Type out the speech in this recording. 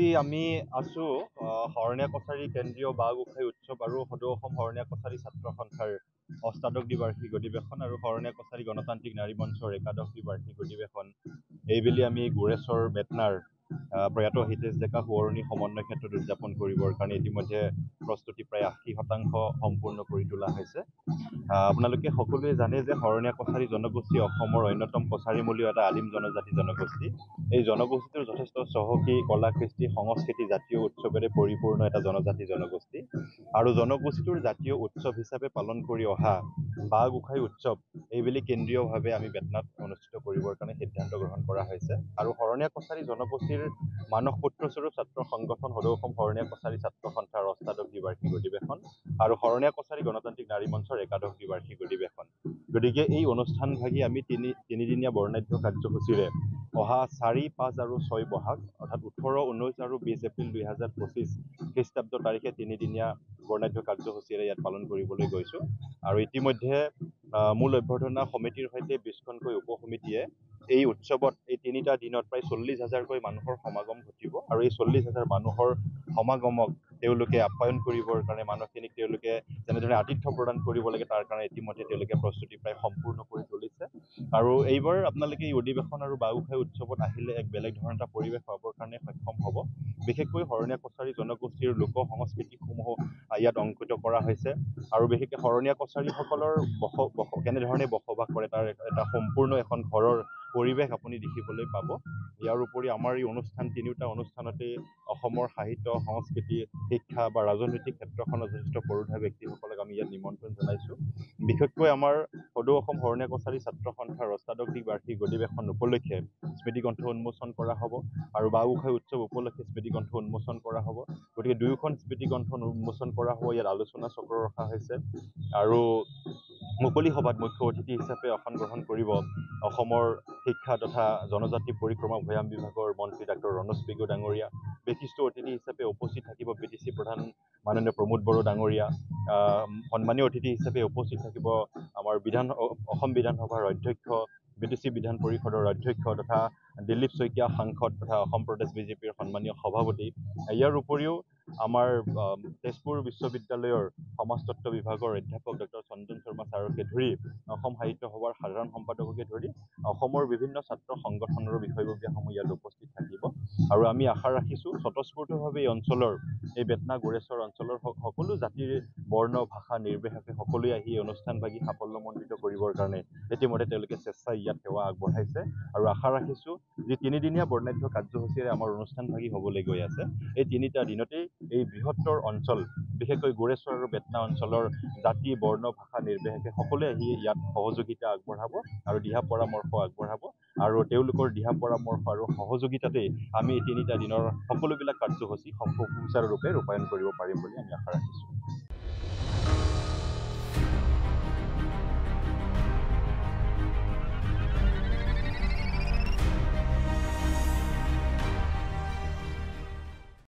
আজি আমি আছো শৰণীয়া কছাৰী কেন্দ্ৰীয় বাঁহ গোঁসাই উৎসৱ আৰু সদৌ অসম শৰণীয়া কছাৰী ছাত্ৰ সন্থাৰ অষ্টাদশ দ্বিবাৰ্ষিক অধিৱেশন আৰু শৰণীয়া কছাৰী গণতান্ত্ৰিক নাৰী মঞ্চৰ একাদশ দ্বিবাৰ্ষিক অধিৱেশন এইবেলি আমি গোৰেশ্বৰ বেটনাৰ প্ৰয়াত হিতেশ ডেকা সোঁৱৰণী সমন্বয় ক্ষেত্ৰত উদযাপন কৰিবৰ কাৰণে ইতিমধ্যে প্ৰস্তুতি প্ৰায় ৮০% সম্পূৰ্ণ কৰি তোলা হৈছে। আপোনালোকে সকলোৱে জানে যে শৰণীয়া কছাৰী জনগোষ্ঠী অসমৰ অন্যতম কছাৰীমূলীয় এটা আদিম জনজাতি জনগোষ্ঠী। এই জনগোষ্ঠীটোৰ যথেষ্ট চহকী কলা কৃষ্টি সংস্কৃতি জাতীয় উৎসৱেৰে পৰিপূৰ্ণ এটা জনজাতি জনগোষ্ঠী আৰু জনগোষ্ঠীটোৰ জাতীয় উৎসৱ হিচাপে পালন কৰি অহা বাঁহ গোঁসাই উৎসৱ এইবেলি কেন্দ্ৰীয়ভাৱে আমি বেটনাত অনুষ্ঠিত কৰিবৰ কাৰণে সিদ্ধান্ত গ্ৰহণ কৰা হৈছে আৰু শৰণীয়া কছাৰী জনগোষ্ঠীৰ মানস পুত্ৰস্বৰূপ ছাত্ৰ সংগঠন সদৌ অসম শৰণীয়া কছাৰী ছাত্ৰ সন্থাৰ অষ্টাদশ দ্বিবাৰ্ষিক অধিৱেশন আৰু শৰণীয়া কছাৰী গণতান্ত্ৰিক নাৰী মঞ্চৰ একাদশ দ্বিবাৰ্ষিক অধিৱেশন। গতিকে এই অনুষ্ঠানভাগি আমি তিনিদিনীয়া বৰ্ণাঢ্য কাৰ্যসূচীৰে অহা ৪, ৫ আৰু ৬ বহাগ অৰ্থাৎ ১৮, ১৯ আৰু ২০ এপ্ৰিল ২০২৫ খ্ৰীষ্টাব্দ তাৰিখে তিনিদিনীয়া বৰ্ণাঢ্য কাৰ্যসূচীৰে ইয়াত পালন কৰিবলৈ গৈছোঁ আৰু ইতিমধ্যে মূল অভ্যৰ্থনা সমিতিৰ সৈতে ২০খনকৈ উপসমিতিয়ে এই উৎসৱত এই তিনিটা দিনত প্ৰায় ৪০,০০০কৈ মানুহৰ সমাগম ঘটিব আৰু এই ৪০,০০০ মানুহৰ সমাগমক তেওঁলোকে আপ্যায়ন কৰিবৰ কাৰণে মানুহখিনিক তেওঁলোকে যেনেদৰে আতিথ্য প্ৰদান কৰিব লাগে তাৰ কাৰণে ইতিমধ্যে তেওঁলোকে প্ৰস্তুতি প্ৰায় সম্পূৰ্ণ কৰি তুলিছে আৰু এইবাৰ আপোনালোকে এই অধিৱেশন আৰু বাঁহ গোঁসাই উৎসৱত আহিলে এক বেলেগ ধৰণৰ এটা পৰিৱেশ পাবৰ কাৰণে সক্ষম হ'ব। বিশেষকৈ শৰণীয়া কছাৰী জনগোষ্ঠীৰ লোক সংস্কৃতিসমূহ ইয়াত অংকিত কৰা হৈছে আৰু বিশেষকৈ শৰণীয়া কছাৰীসকলৰ কেনেধৰণে বসবাস কৰে তাৰ এটা সম্পূৰ্ণ এখন ঘৰৰ পৰিৱেশ আপুনি দেখিবলৈ পাব। ইয়াৰ উপৰি আমাৰ এই তিনিওটা অনুষ্ঠানতে অসমৰ সাহিত্য সংস্কৃতি শিক্ষা বা ৰাজনৈতিক ক্ষেত্ৰখনৰ যথেষ্ট পুৰোধা ব্যক্তিসকলক আমি ইয়াত নিমন্ত্ৰণ জনাইছোঁ। বিশেষকৈ আমাৰ সদৌ অসম শৰণীয়া কছাৰী ছাত্ৰ সন্থাৰ অষ্টাদশ দ্বিবাৰ্ষিক অধিৱেশন উপলক্ষে স্মৃতিগ্ৰন্থ উন্মোচন কৰা হ'ব আৰু বাঁহ গোঁসাই উৎসৱ উপলক্ষে স্মৃতিগ্ৰন্থ উন্মোচন কৰা হ'ব। গতিকে দুয়োখন স্মৃতিগ্ৰন্থ উন্মোচন কৰা হ'ব। ইয়াত আলোচনা চক্ৰ ৰখা হৈছে আৰু মুকলি সভাত মুখ্য অতিথি হিচাপে আসন গ্ৰহণ কৰিব অসমৰ শিক্ষা তথা জনজাতি পৰিক্ৰমা ভৈয়াম বিভাগৰ মন্ত্ৰী ডাঃ ৰণোজ পেগু ডাঙৰীয়া। বিশিষ্ট অতিথি হিচাপে উপস্থিত থাকিব BTC প্ৰধান মাননীয় প্ৰমোদ বড়ো ডাঙৰীয়া। সন্মানীয় অতিথি হিচাপে উপস্থিত থাকিব আমাৰ অসম বিধানসভাৰ অধ্যক্ষ BTC বিধান পৰিষদৰ অধ্যক্ষ তথা দিলীপ শইকীয়া সাংসদ তথা অসম প্ৰদেশ বিজেপিৰ সন্মানীয় সভাপতি। ইয়াৰ উপৰিও আমাৰ তেজপুৰ বিশ্ববিদ্যালয়ৰ সমাজতত্ব বিভাগৰ অধ্যাপক ডঃ চন্দন শৰ্মা ছাৰকে ধৰি অসম সাহিত্য সভাৰ সাধাৰণ সম্পাদককে ধৰি অসমৰ বিভিন্ন ছাত্ৰ সংগঠনৰ বিষয়ববীয়াসমূহ ইয়াত উপস্থিত থাকিব আৰু আমি আশা ৰাখিছোঁ স্বতঃস্ফূৰ্তভাৱে এই অঞ্চলৰ এই বেটনা গোৰেশ্বৰ অঞ্চলৰ সকলো জাতিৰ বৰ্ণ ভাষা নিৰ্বিশেষে সকলোৱে আহি এই অনুষ্ঠানভাগি সাফল্যমণ্ডিত কৰিবৰ কাৰণে ইতিমধ্যে তেওঁলোকে স্বেচ্ছাই ইয়াত সেৱা আগবঢ়াইছে আৰু আশা ৰাখিছোঁ যি তিনিদিনীয়া বৰ্ণাঢ্য কাৰ্যসূচীৰে আমাৰ অনুষ্ঠানভাগি হ'বলৈ গৈ আছে এই তিনিটা দিনতেই এই বৃহত্তৰ অঞ্চল বিশেষকৈ গোৰেশ্বৰ আৰু বেটনা অঞ্চলৰ জাতি বৰ্ণ ভাষা নিৰ্বিশেষে সকলোৱে আহি ইয়াত সহযোগিতা আগবঢ়াব আৰু দিহা পৰামৰ্শ আগবঢ়াব আৰু তেওঁলোকৰ দিহা পৰামৰ্শ আৰু সহযোগিতাতেই আমি এই তিনিটা দিনৰ সকলোবিলাক কাৰ্যসূচী সুচাৰুৰূপে ৰূপায়ণ কৰিব পাৰিম বুলি আমি আশা ৰাখিছোঁ।